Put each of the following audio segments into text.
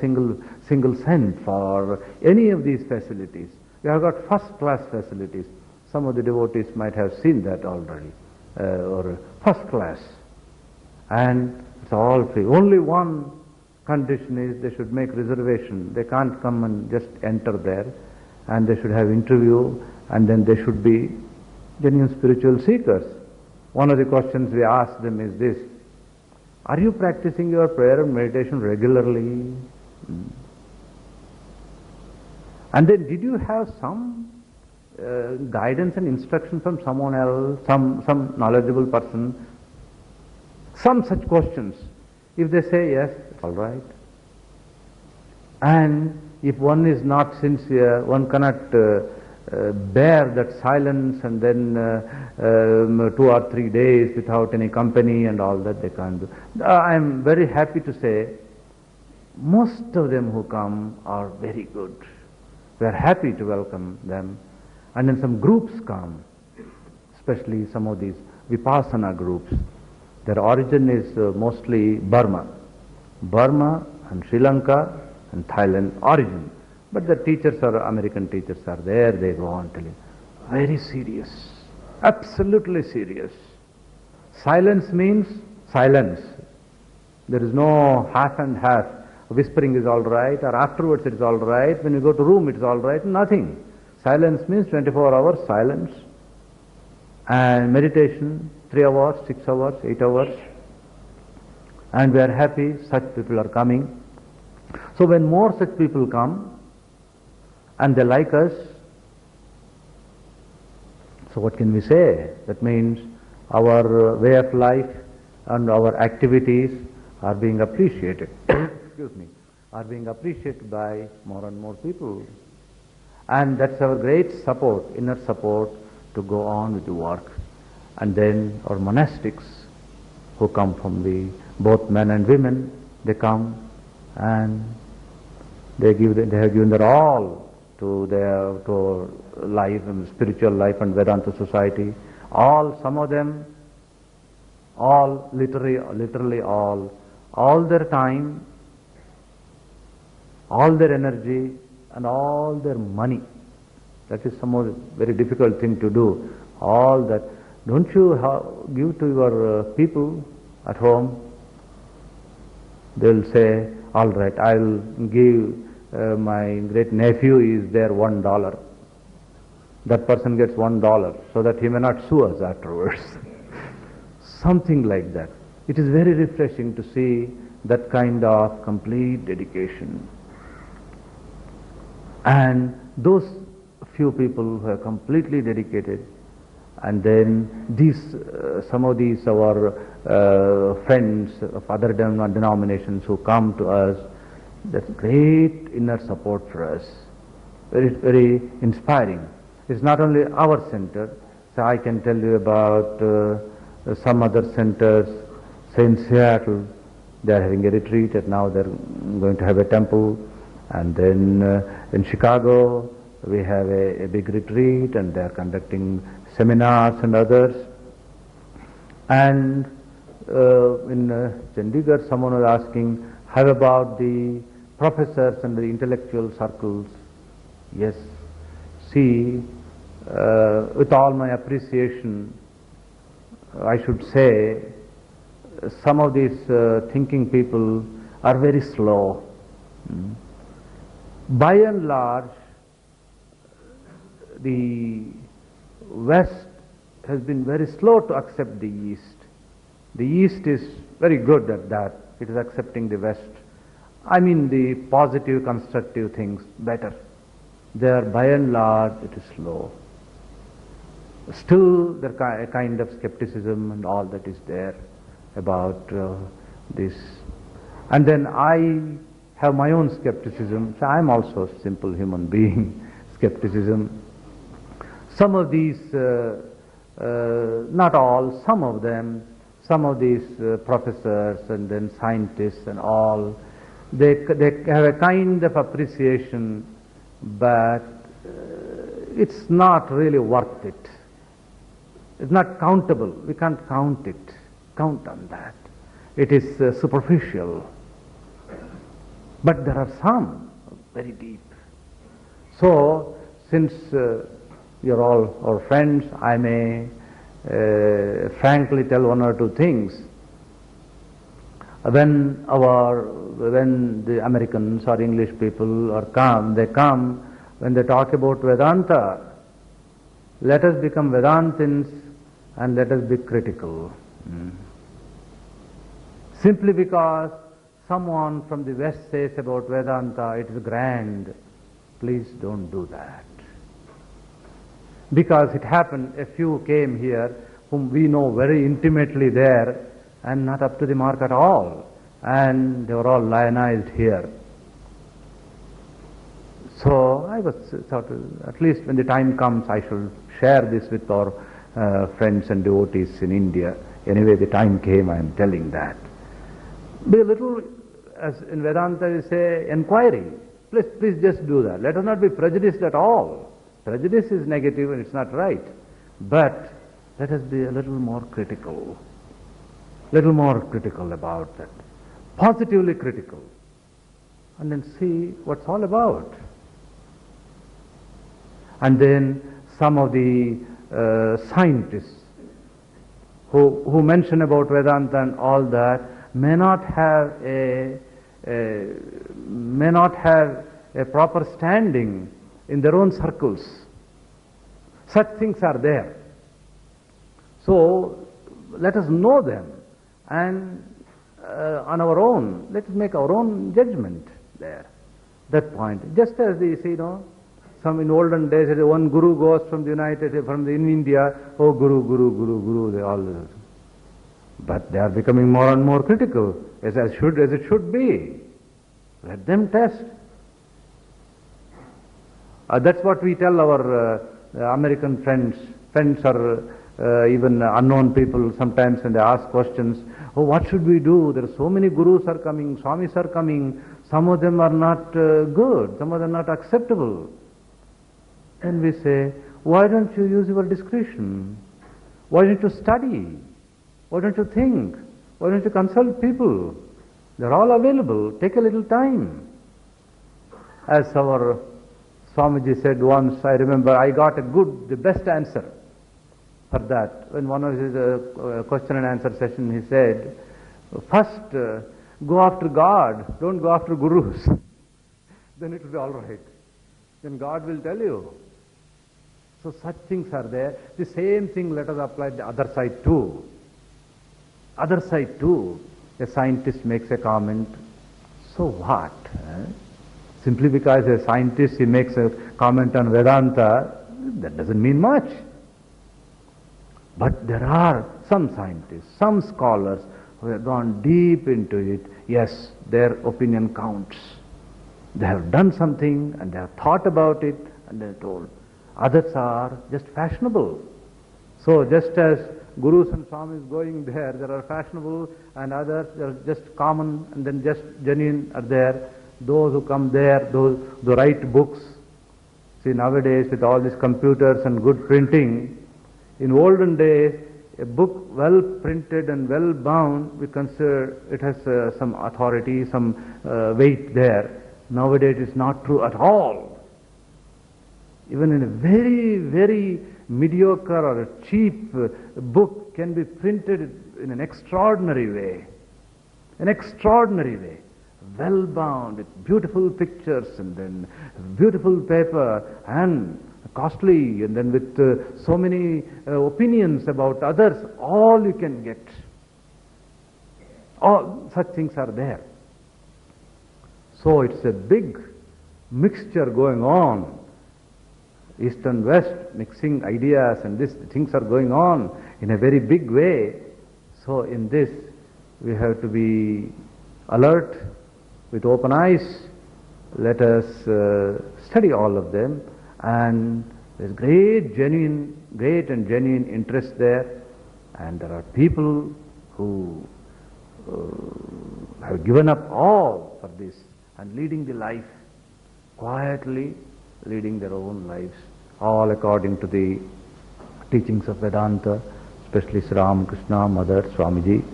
single cent for any of these facilities. We have got first-class facilities. Some of the devotees might have seen that already, or first class. And it's all free. Only one condition is they should make reservation. They can't come and just enter there, and they should have interview, and then they should be genuine spiritual seekers. One of the questions we ask them is this: are you practicing your prayer and meditation regularly? And then did you have some guidance and instruction from someone else, some knowledgeable person? Some such questions. If they say yes, all right. And if one is not sincere, one cannot bear that silence, and then 2 or 3 days without any company and all that, they can't do. I am very happy to say most of them who come are very good. We are happy to welcome them. And then some groups come, especially some of these Vipassana groups. Their origin is mostly Burma and Sri Lanka and Thailand origin. But the teachers are American teachers are there, they go on telling. Very serious, absolutely serious. Silence means silence. There is no half and half. Whispering is all right, or afterwards it is all right. When you go to room it is all right, nothing. Silence means 24 hours silence. And meditation, 3 hours, 6 hours, 8 hours. And we are happy such people are coming. So when more such people come, and they like us, so what can we say? That means our way of life and our activities are being appreciated. Excuse me, are being appreciated by more and more people. And that's our great support, inner support, to go on with the work. And then our monastics, who come from both men and women, they come and they have given their all to life and spiritual life and Vedanta society. Some of them, literally all their time, all their energy, and all their money. That is some of the very difficult thing to do. All that. Don't you give to your people at home? They'll say, all right, I'll give my great nephew is there $1. That person gets $1 so that he may not sue us afterwards. Something like that. It is very refreshing to see that kind of complete dedication. And those few people who are completely dedicated, and then some of these our friends of other denominations who come to us, that's great inner support for us. Very, very inspiring. It's not only our center. So I can tell you about some other centers. Say in Seattle, they are having a retreat, and now they're going to have a temple. And then in Chicago, we have a big retreat, and they are conducting seminars and others. And in Chandigarh, someone was asking, how about the professors and the intellectual circles? Yes. See, with all my appreciation, I should say, some of these thinking people are very slow. By and large, the West has been very slow to accept the East. The East is very good at that. It is accepting the West. I mean the positive, constructive things better. There, by and large, it is slow. Still, there a kind of skepticism and all that is there about this. And then I have my own skepticism. So I am also a simple human being. Skepticism. Some of these, not all, some of them, some of these professors and then scientists and all, they have a kind of appreciation, but it's not really worth it. It's not countable. We can't count on that. It is superficial. But there are some very deep. So, since you're all our friends, I may frankly tell one or two things. When the Americans or English people come, when they talk about Vedanta, let us become Vedantins and let us be critical. Simply because someone from the West says about Vedanta, it is grand, please don't do that. Because it happened, a few came here whom we know very intimately there and not up to the mark at all. And they were all lionized here. So I was thought, at least when the time comes, I shall share this with our friends and devotees in India. Anyway, the time came, I am telling that. Be a little, as in Vedanta we say, inquiry. Please just do that. Let us not be prejudiced at all. Prejudice is negative and it's not right. But let us be a little more critical. Little more critical about that. Positively critical. And then see what's all about. And then some of the scientists who mention about Vedanta and all that may not have a proper standing in their own circles. Such things are there. So let us know them and on our own, let us make our own judgment there. That point. Just as they say, some in olden days, one guru goes from in India, oh guru, they all. But they are becoming more and more critical, as it should be. Let them test. That's what we tell our American friends or even unknown people sometimes when they ask questions. Oh, what should we do? There are so many gurus are coming, swamis are coming. Some of them are not good, some of them are not acceptable. And we say, why don't you use your discretion? Why don't you study? Why don't you think? Why don't you consult people? They're all available. Take a little time. As our Swamiji said once, I remember I got the best answer for that. When one of his question and answer session, he said, first go after God, don't go after gurus. Then it will be all right. Then God will tell you. So such things are there. The same thing let us apply the other side too. Other side too. A scientist makes a comment. So what? Simply because a scientist, he makes a comment on Vedanta, that doesn't mean much. But there are some scientists, some scholars who have gone deep into it. Yes, their opinion counts. They have done something and they have thought about it and they are told. Others are just fashionable. So just as gurus and swamis going there are fashionable, and others are just common and then just genuine are there. Those who come there, those who write books. See, nowadays with all these computers and good printing, in olden days, a book well printed and well bound, we consider it has some authority, some weight there. Nowadays it is not true at all. Even in a very, very mediocre or a cheap book can be printed in an extraordinary way. An extraordinary way. Well bound with beautiful pictures and then beautiful paper and costly and then with so many opinions about others, all you can get. All such things are there. So it's a big mixture going on. East and West, mixing ideas and things are going on in a very big way. So in this, we have to be alert, with open eyes. Let us study all of them, and there's great and genuine interest there, and there are people who have given up all for this and leading the life, quietly leading their own lives, all according to the teachings of Vedanta, especially Sri Ramakrishna, Mother, Swamiji,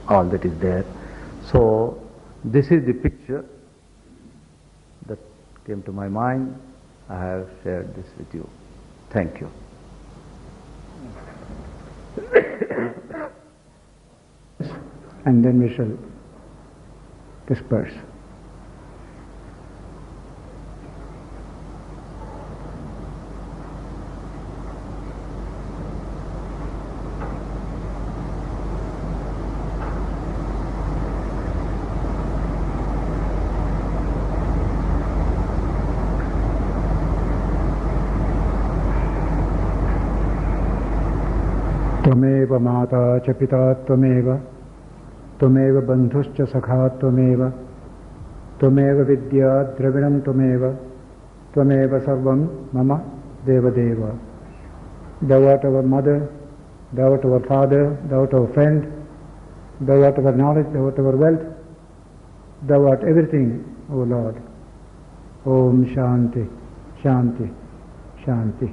all that is there. So this is the picture came to my mind, I have shared this with you. Thank you. And then we shall disperse. त्वमेव माता च पिता त्वमेव त्वमेव बन्धुश्च सखा त्वमेव त्वमेव विद्या द्रविणं त्वमेव त्वमेव सर्वं मम देवदेव. Thou art our mother, thou art our father, thou art our friend, thou art our knowledge, thou art our wealth, thou art everything, O Lord. Om Shanti, Shanti, Shanti.